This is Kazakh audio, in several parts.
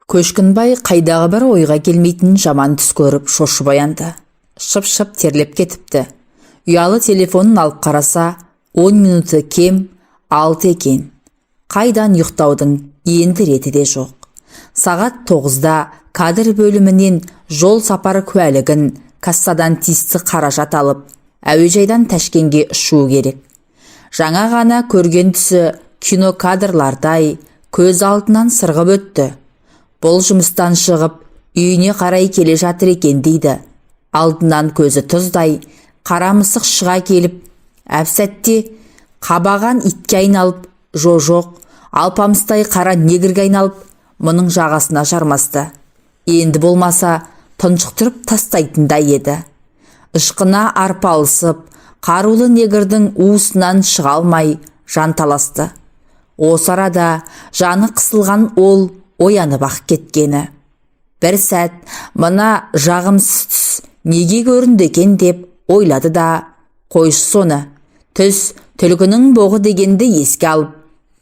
Көшкінбай қайдағы бір ойға келмейтін жаман түс көріп шошып оянды. Шып-шып терлеп кетіпті. Ұялы телефонын алып қараса, 10 минуты кем 6 екен. Қайдан ұйықтаудың енді реті де жоқ. Сағат 9-да кадр бөлімінен жол сапары куәлігін кассадан тиісті қаражат алып, әуежайдан Ташкенге ұшуы керек. Жаңа ғана көрген түсі кинокадрлардай көз алдынан сырғып өтті. Бұл жұмыстан шығып үйіне қарай келе жатыр екен дейді. Алдынан көзі тұздай қара мысық шыға келіп, әп-сәтте қабаған итке айналып, жоқ, алпамыстай қара негірге айналып, мұның жағасына жармасты. Енді болмаса тұншықтырып тастайтындай еді. Ышқына арпалысып, қарулы негірдің уысынан шыға алмай жанталасты. Осы арада жаны қысылған ол оянып-ақ кеткені. Бір сәт мына жағымсыз түс неге көрінді екен деп ойлады да, қойшы соны, түс түлкінің боғы дегенді еске алып,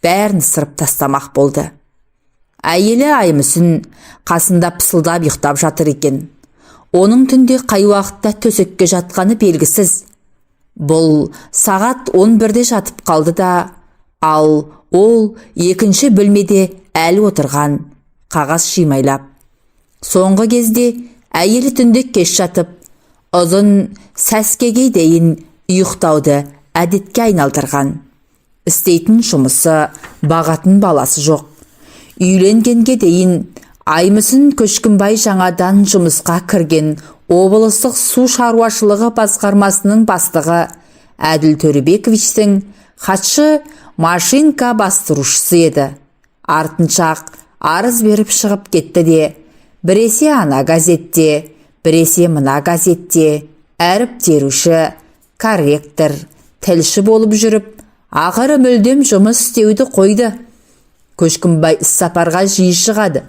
бәрін сырып тастамақ болды. Әйелі Аймүсін қасында пысылдап ұйықтап жатыр екен. Оның түнде қай уақытта төсекке жатқаны белгісіз. Бұл сағат 11-де жатып қалды да, ал ол екінші бөлмеде әлі отырған, қағаз шимайлап. Соңғы кезде әйелі түнде кеш жатып, ұзын сәскеге дейін ұйықтауды әдетке айналдырған. Істейтін жұмысы, бағатын баласы жоқ. Үйленгенге дейін Аймүсін Көшкінбай жаңадан жұмысқа кірген облыстық су шаруашылығы басқармасының бастығы Әділ Төребековичтің хатшы машинка бастырушысы еді. Артыншақ арыз беріп шығып кетті де, біресе ана газетте, біресе мына газетте әріп теруші, корректор, тілші болып жүріп, ақыры мүлдем жұмыс істеуді қойды. Көшкінбай іссапарға жиі шығады.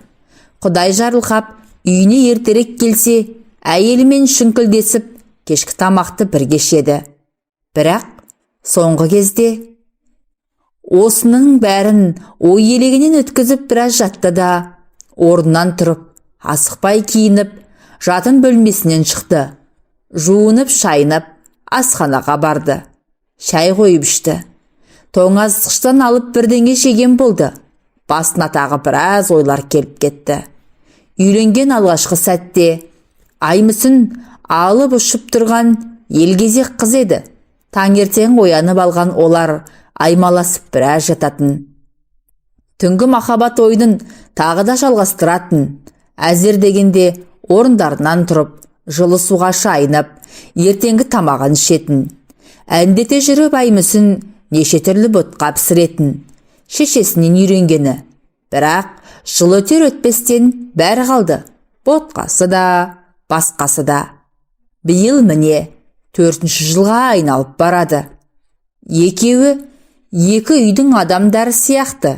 Құдай жарылқап, үйіне ертерек келсе, әйелімен шүңкілдесіп, кешкі тамақты бірге ішеді. Бірақ соңғы кезде осының бәрін ой елегінен өткізіп біраз жатты да, орнынан тұрып, асықпай киініп, жатын бөлмесінен шықты. Жуынып, шайынып, асханаға барды. Шай қойып ішті. Тоңазытқыштан алып бірдеңе жеген болды. Басына тағы біраз ойлар келіп кетті. Үйленген алғашқы сәтте Аймүсін алып ұшып тұрған елгезек қыз еді. Таңертең оянып алған олар аймаласып біраз жататын. Түнгі махаббат ойынын тағы да жалғастыратын. Әзер дегенде орындарынан тұрып, жылы суға шайынып, ертеңгі тамағын ішетін. Әндете жүріп Аймүсін неше түрлі ботқа пісіретін. Шешесінен үйренгені. Бірақ жыл өтер өтпестен бәрі қалды. Ботқасы да, басқасы да. Биыл міне 4-ші жылға айналып барады. Екеуі екі үйдің адамдары сияқты.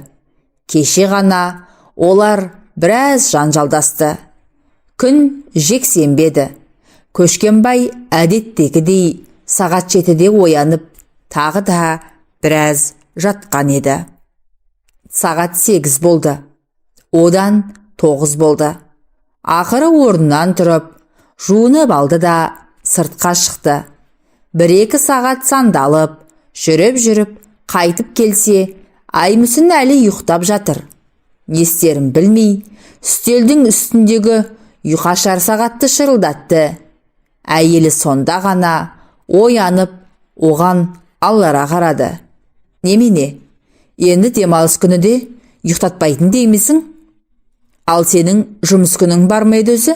Кеше ғана олар біраз жанжалдасты. Күн жексенбеді. Көшкенбай әдеттегідей сағат 7-де оянып, тағы да біраз жатқан еді. Сағат 8 болды. Одан 9 болды. Ақыры орнынан тұрып, жуынып алды да сыртқа шықты. 1-2 сағат сандалып, жүріп, қайтып келсе, Аймүсін әлі ұйықтап жатыр. Не істерін білмей, үстелдің үстіндегі ұйқашар сағатты шырылдатты. Әйелі сонда ғана оянып, оған аллара қарады. Немене, енді демалыс күні де ұйықтатпайтын деймісің? Ал сенің жұмыс күнің бар ма еді өзі?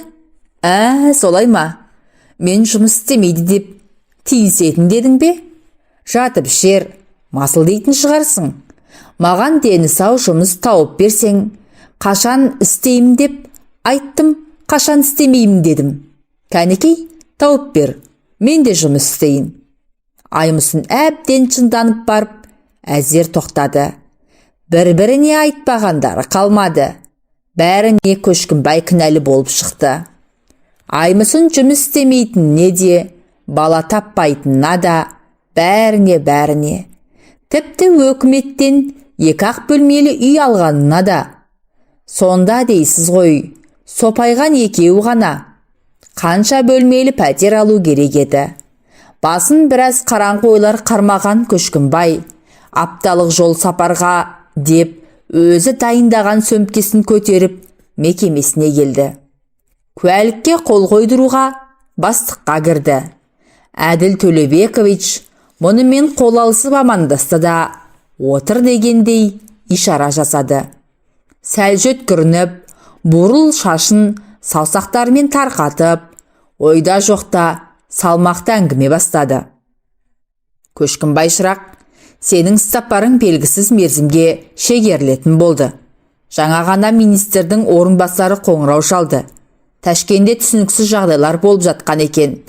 Солай ма? Мен жұмыс істемейді деп тиісетін дедің бе? Жатып ішер, масыл дейтін шығарсың. Маған дені сау жұмыс тауып берсең, қашан істеймін деп айттым, қашан істемеймін дедім. Кәнекей, тауып бер, мен де жұмыс істейін. Аймүсін әбден шынданып барып, әзер тоқтады. Бір-біріне айтпағандары қалмады. Бәріне Көшкінбай кінәлі болып шықты. Аймүсін жұмыс істемейтініне де, бала таппайтынына да, бәріне. Тіпті өкіметтен 2-ақ бөлмелі үй алғанына да. Сонда дейсіз ғой, сопайған екеу ғана. Қанша бөлмелі пәтер алу керек еді. Басын біраз қараңғы ойлар қармаған Көшкімбай, апталық жол сапарға деп өзі дайындаған сөмкесін көтеріп мекемесіне келді. Куәлікке қол қойдыруға бастыққа кірді. Әділ Төлебекович мұнымен қол алысып амандасты да отыр дегендей ишара жасады. Сәл жөткірініп, бурыл шашын саусақтарымен тарқатып, ойда жоқта салмақты әңгіме бастады. Көшкімбай шырақ, сенің сапарың белгісіз мерзімге шегерілетін болды. Жаңа ғана министрдің орынбасары қоңырау шалды. Ташкенде түсініксіз жағдайлар болып жатқан екен.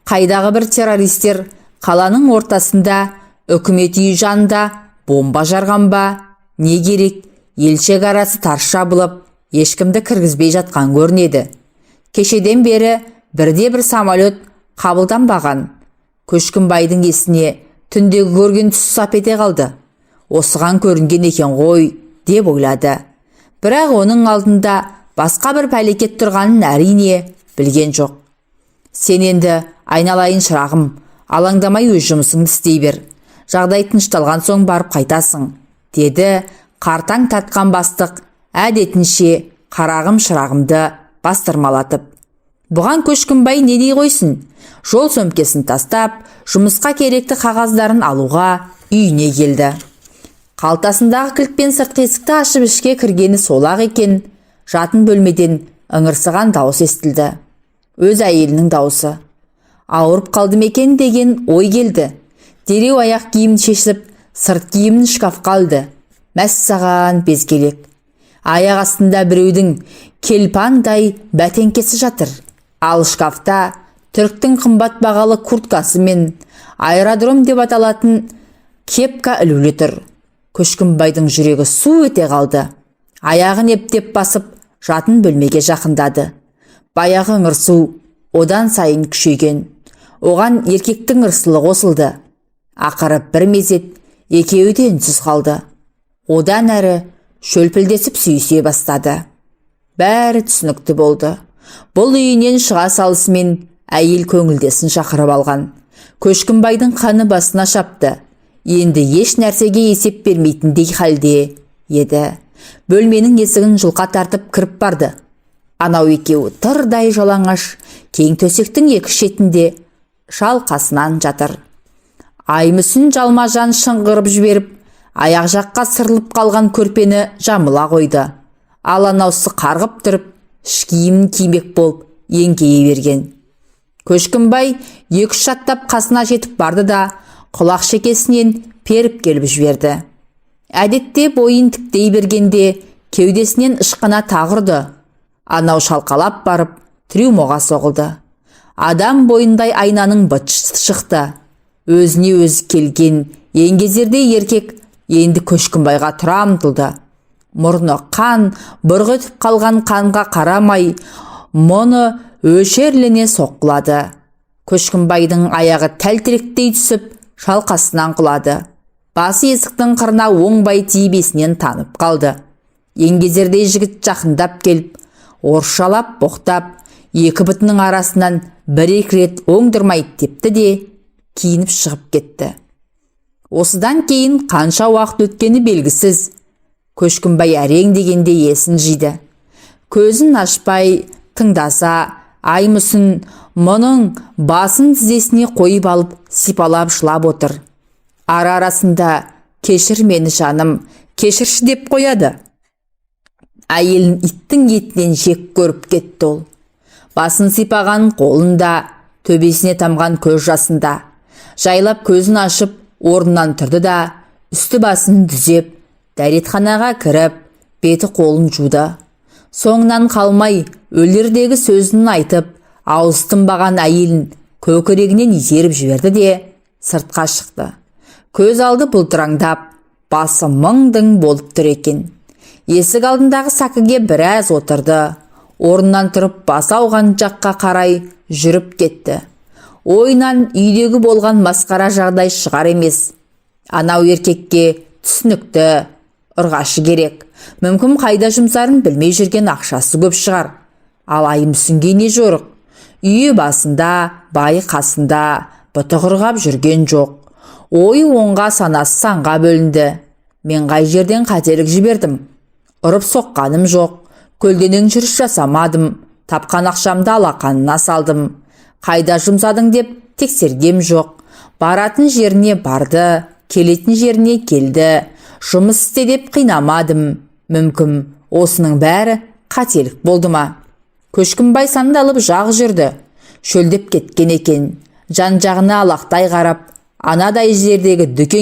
Қайдағы бір террористер қаланың ортасында үкімет үйі жанында бомба жарған ба? Не керек? Елшек арасы тарс жабылып, ешкімді кіргізбей жатқан көрінеді. Кешеден бері бірде-бір самолет қабылданбаған. Көшкімбайдың есіне түндегі көрген түс сап ете қалды. Осыған көрінген екен ғой, деп ойлады. Бірақ оның алдында басқа бір пәлекет тұрғанын әрине білген жоқ. Сен енді айналайын шырағым, алаңдамай өз жұмысыңды істей бер. Жағдай тынышталған соң барып қайтасың, деді қартаң тартқан бастық әдетінше қарағым шырағымды бастырмалатып. Бұған Көшкімбай не дей қойсын? Жол сөмкесін тастап, жұмысқа керекті қағаздарын алуға үйіне келді. Қалтасындағы кілтпен сыртқы есікті ашып ішке кіргені сол-ақ екен. Жатын бөлмеден ыңырсыған дауыс естілді. Өз әйелінің дауысы. Ауырып қалды екен деген ой келді. Дереу аяқ киімін шешіп, сырт киімін шкафқа алды. Мәссаған безгелек. Аяқ астында біреудің келпандай бәтеңкесі жатыр. Ал шкафта түріктің қымбат бағалы курткасы мен аэродром деп аталатын кепка ілулі тұр. Көшкімбайдың жүрегі су ете қалды. Аяғын ептеп басып, жатын бөлмеге жақындады. Баяғы ыңырсу одан сайын күшейген. Оған еркектің ырсылы қосылды. Ақыры бір мезет екеуі де үнсіз қалды. Одан әрі шөлпілдесіп сүйісе бастады. Бәрі түсінікті болды. Бұл үйінен шыға салысымен әйел көңілдесін шақырып алған. Көшкімбайдың қаны басына шапты. Енді еш нәрсеге есеп бермейтіндей халде еді. Бөлменің есігін жұлқа тартып кіріп барды. Анау екеуі тырдай жалаңаш, кең төсектің екі шетінде шалқасынан жатыр. Аймүсін жалма-жан шыңғырып жіберіп, аяқ жаққа сырылып қалған көрпені жамыла қойды. Ал анаусы қарғып тұрып, ішкиімін кимек болып еңкейе берген. Көшкімбай екі-үш аттап қасына жетіп барды да құлақ шекесінен періп келіп жіберді. Әдетте бойын тіктей бергенде кеудесінен ышқына тағырды. Анау шалқалап барып трюмоға соғылды. Адам бойындай айнаның быт шықты. Өзіне өзі келген еңгезердей еркек енді Көшкімбайға тұра ұмтылды. Мұрны қан, бұрғытып қалған қанға қарамай, мұны өшерлене соққылады. Көшкімбайдың аяғы тәлтіректей түсіп, шалқасынан құлады. Басы есіктің қырына оңбай тибесінен танып қалды. Еңгезердей жігіт жақындап келіп, орысшалап боқтап, екі бұтының арасынан бір-екі рет оңдырмай тепті де киініп шығып кетті. Осыдан кейін қанша уақыт өткені белгісіз. Көшкімбай әрең дегенде есін жиды. Көзін ашпай тыңдаса, Аймүсін мұның басын тізесіне қойып алып сипалап жылап отыр. Ара-арасында кешір мені жаным, кешірші деп қояды. Әйелін иттің етінен жек көріп кетті ол. Басын сипаған қолында, төбесіне тамған көз жасында. Жайлап көзін ашып, орнынан тұрды да, үсті басын дүзеп, дәретханаға кіріп, беті қолын жуды. Соңынан қалмай, өлердегі сөзін айтып, ауыз тынбаған әйелін көкірегінен итеріп жіберді де сыртқа шықты. Көз алды бұлтыраңдап, басы мың-дің болып тұр екен. Есік алдындағы сакыге біраз отырды. Орнынан тұрып басы ауған жаққа қарай жүріп кетті. Ойынан үйдегі болған масқара жағдай шығар емес. Анау еркекке түсінікті, ұрғашы керек. Мүмкін қайда жұмсарын білмей жүрген ақшасы көп шығар. Алайым сүңге не жорық. Үйі басында, бай қасында, бұты құрғап жүрген жоқ. Ойы оңға, санасы санға бөлінді. Мен қай жерден қателік жібердім? Ұрып соққаным жоқ. Көлденең жүріс жасамадым. Тапқан ақшамды алақанына салдым. Қайда жұмсадың деп тексергем жоқ. Баратын жеріне барды, келетін жеріне келді. Жұмыс істе деп қинамадым. Мүмкін осының бәрі қателік болды ма? Көшкінбай сандалып жақ жүрді. Шөлдеп кеткен екен. Жан-жағына алақтай қарап, анадай жердегі дүкен